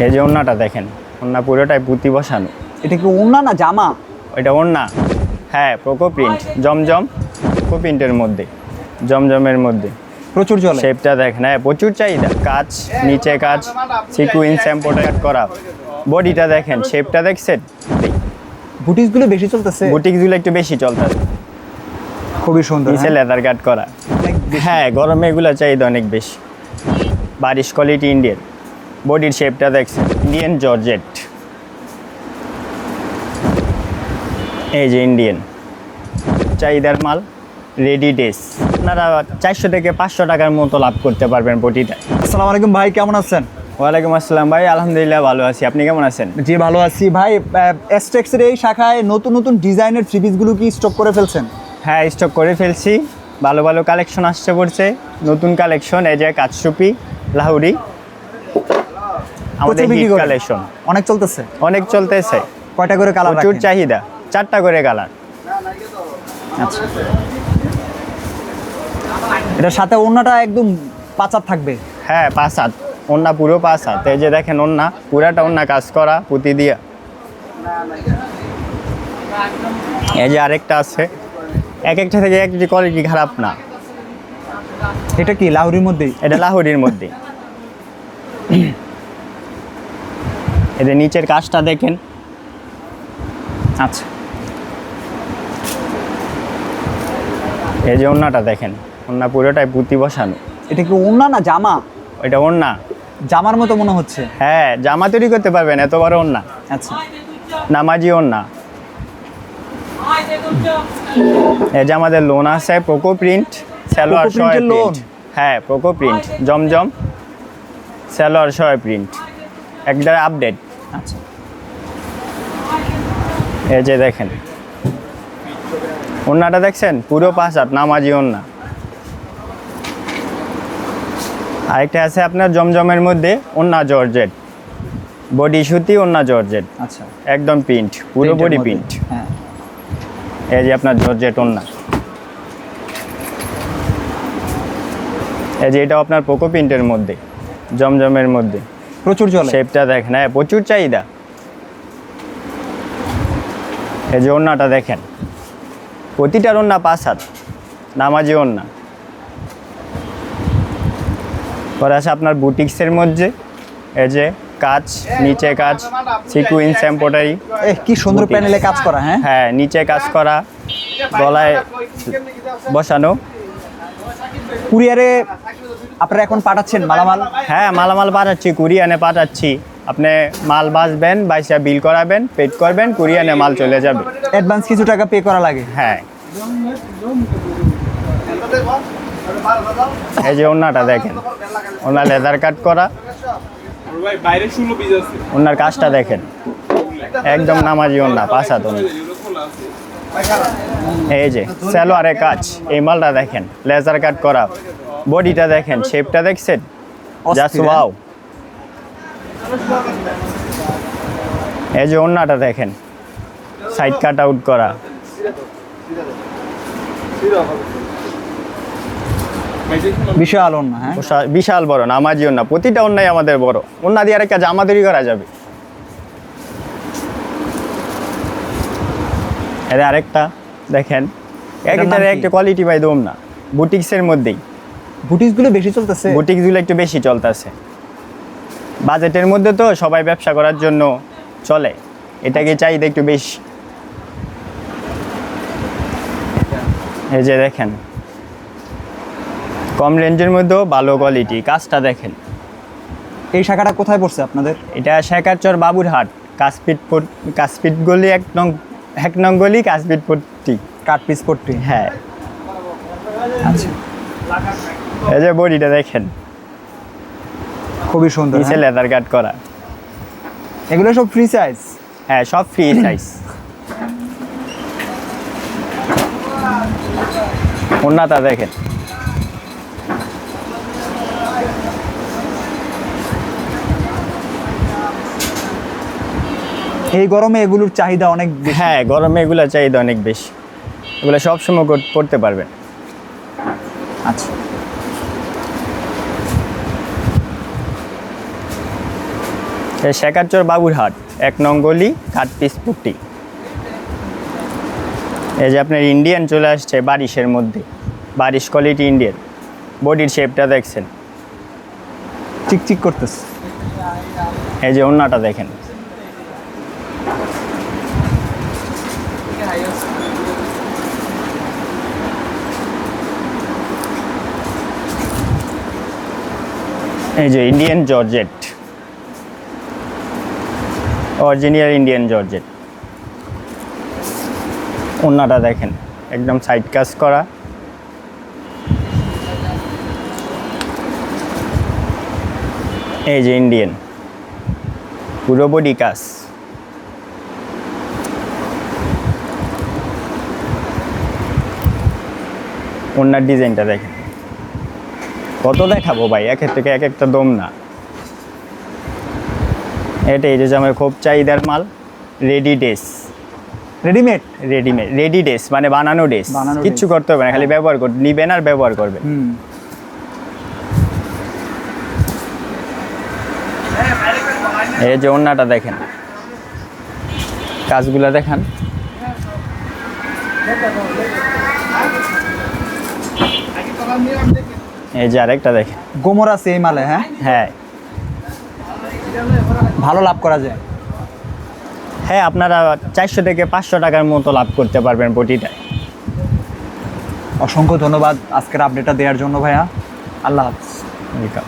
এই যে ওড়নাটা দেখেন, ওড়না পুরোটাই পুঁতি বসানো। এটা কি ওড়না না জামা? এটা ওড়না, হ্যাঁ পোকো প্রিন্ট, জমজম পোকো প্রিন্টের মধ্যে, জমজমের মধ্যে। প্রচুর চলে। শেপটা দেখেন, হ্যাঁ প্রচুর চাহিদা। কাজ, নিচে কাজ, সিকুয়েন্স এমব্রয়ডারি করা। বডিটা দেখেন, শেপটা দেখছেন। বুটিকগুলো বেশি চলতেছে। বুটিকগুলো একটু বেশি চলতেছে। খুবই সুন্দর। নিচে লেদার কাট করা। হ্যাঁ গরমে এগুলো চাহিদা অনেক বেশি। বারিশ কোয়ালিটি ইন্ডিয়ান। বডির শেপটা দেখছেন, ইন্ডিয়ান জর্জেট। এই যে ইন্ডিয়ান চাহিদার মাল, রেডি ড্রেস। আপনারা 400 থেকে 500 টাকার মতো লাভ করতে পারবেন বডিটা। আসসালামু আলাইকুম ভাই, কেমন আছেন? ওয়ালাইকুম আসসালাম ভাই, আলহামদুলিল্লাহ ভালো আছি। আপনি কেমন আছেন? জি ভালো আছি ভাই। এসটেক্সের এই শাখায় নতুন নতুন ডিজাইনের থ্রি পিসগুলো কি স্টক করে ফেলছেন? হ্যাঁ স্টক করে ফেলছি। ভালো ভালো কালেকশন আসছে পড়ছে, নতুন কালেকশন। এই যে কাচসুপি, লাহুরি, আমাদের হিট কালেকশন অনেক চলতেছে। অনেক চলতেছে। কয়টা করে কালার? প্রচুর চাহিদা, 4টা করে কালার। আচ্ছা, এটার সাথে ওড়নাটা একদম পাঁচাত থাকবে। হ্যাঁ 5 হাত ওড়না, পুরো 5 হাত। এই যে দেখেন ওড়না, পুরাটা ওড়না কাজ করা পুঁতি দিয়া। এই যে আরেকটা আছে, এক একটা থেকে একটি কোয়ালিটি খারাপ না। এটা কি লাহুরির মধ্যেই? এটা লাহোরির মধ্যে। এদের নিচের কাজটা দেখেন। আচ্ছা, এই যে ওড়নাটা দেখেন, ওড়না পুরোটাই পুঁতি বসানো। এটা কি ওড়না না জামা? এটা ওড়না, জামার মতো মনে হচ্ছে। হ্যাঁ জামা তৈরি করতে পারবেন, এত বড় ওড়না। আচ্ছা, নামাজি ওড়না। এই যে আমাদের লোন আছে পোকো প্রিন্ট, সালোয়ার পোকো সহ প্রিন্টের লোন? প্রিন্ট। হ্যাঁ পোকো প্রিন্ট, জমজম, সালোয়ার সহ প্রিন্ট, একটা আপডেট। আচ্ছা, এই যে দেখেন ওড়নাটা দেখছেন, পুরো 5 হাত নামাজি ওড়না। আরেকটা আছে আপনার জমজমের মধ্যে, ওড়না জর্জেট, বডি সুতি, ওড়না জর্জেট, আচ্ছা, একদম প্রিন্ট, পুরো বডি প্রিন্টের প্রিন্ট। মধ্যে। হ্যাঁ, এই যে আপনার জর্জেট ওড়না। এই যে এটাও আপনার পোকো প্রিন্টের মধ্যে, জমজমের মধ্যে। প্রচুর চলে। শেপটা দেখেন, হ্যাঁ প্রচুর চাহিদা। এই যে ওড়নাটা দেখেন, প্রতিটার ওড়না 5 হাত নামাজি ওড়না। পরে আছে আপনার বুটিক্সের মধ্যে, এই যে কাজ, নিচে কাজ, সিকুয়েন্স এমব্রয়ডারি। কি সুন্দর প্যানেলে কাজ করা। হ্যাঁ হ্যাঁ নিচে কাজ করা, গলায় বসানো। কুরিয়ারে আপনারা এখন পাঠাচ্ছেন মালামাল? হ্যাঁ মালামাল পাঠাচ্ছি, কুরিয়ানে পাঠাচ্ছি। আপনি মাল বাসবেন, বাইসা বিল করাবেন, পেড করবেন, কুরিয়ানে মাল চলে যাবে। অ্যাডভান্স কিছু টাকা পে করা লাগে? হ্যাঁ। এই যে ওড়নাটা দেখেন, ওনার লেদার কাট করা, ওনার কাজটা দেখেন, একদম নামাজি ওড়না, 5 হাত ওড়না। এই যে সালোয়ারের কাজ, এই মালটা দেখেন, লেজার কাট করা। বডিটা দেখেন, শেপটা দেখছেন, জাস্ট ওয়াও। এই যে ওড়নাটা দেখেন, সাইড কাট আউট করা। বিশাল ওড়না। হ্যাঁ বিশাল বড় নামাজি ওড়না, প্রতিটা ওড়নাই আমাদের বড়। ওড়না দিয়ে আরেকটা জামা তৈরি করা যাবে। এর আরেকটা দেখেন, একটা কোয়ালিটি পাই দম না, বুটিক্সের মধ্যেই। বুটিকগুলো বেশি চলতেছে। বুটিক্সগুলো একটু বেশি চলতেছে। বাজেটের মধ্যে তো সবাই ব্যবসা করার জন্য চলে, এটাকে চাহিদা একটু বেশি। এই যে দেখেন, কম রেঞ্জের মধ্যেও ভালো কোয়ালিটি, কাজটা দেখেন। এই শাখাটা কোথায় পড়ছে আপনাদের? এটা শেখারচর বাবুরহাট, কাশপিট গলি, 1 নং গলি, কাশপিট পট্টি, কাট পিস পট্টি। হ্যাঁ। আচ্ছা, এই যে বডিটা দেখেন, খুবই সুন্দর। নিচে লেদার কাট করা। এগুলো সব ফ্রি সাইজ? হ্যাঁ সব ফ্রি সাইজ। ওড়নাটা দেখেন, এই গরমে এগুলোর চাহিদা অনেক বেশি। হ্যাঁ গরমে এগুলো চাহিদা অনেক বেশি, এগুলো সবসময় পড়তে পারবেন। আচ্ছা, শেখারচর বাবুরহাট 1 নং গলি কাঠপিস পুটি। এই যে আপনার ইন্ডিয়ান চলে আসছে বারিশের মধ্যে, বারিশ কোয়ালিটি ইন্ডিয়ান। বডির শেপটা দেখছেন, চিকচিক করতেছে। এই যে ওন্নাটা দেখেন, এই যে Indian georgette, original Indian georgette. ওন্নাটা দেখেন একদম সাইড কাজ করা। এই যে ইন্ডিয়ান পুরো বডি কাজ। ওন্নার ডিজাইনটা দেখেন, কত দেখাবো ভাই, একের থেকে এক একটা দম না। এটা এই যে আমার খুব চাহিদার মাল, ready dress. Readymade? Ready dress মানে বানানো ড্রেস, বানানো কিচ্ছু dress। করতে হবে না, খালি ব্যবহার করবে, নিবেন আর ব্যবহার করবে। এই যে ওন্নাটা দেখেন, কাজগুলা দেখান। এই যে আরেকটা দেখেন, গোমর আছে এই মালে। হ্যাঁ হ্যাঁ ভালো লাভ করা যায়। হ্যাঁ, আপনারা 400 থেকে 500 টাকার মতো লাভ করতে পারবেন বটিটায়। অসংখ্য ধন্যবাদ আজকের আপডেটটা দেওয়ার জন্য ভাইয়া। আল্লাহ হাফিজ। ওয়েলকাম।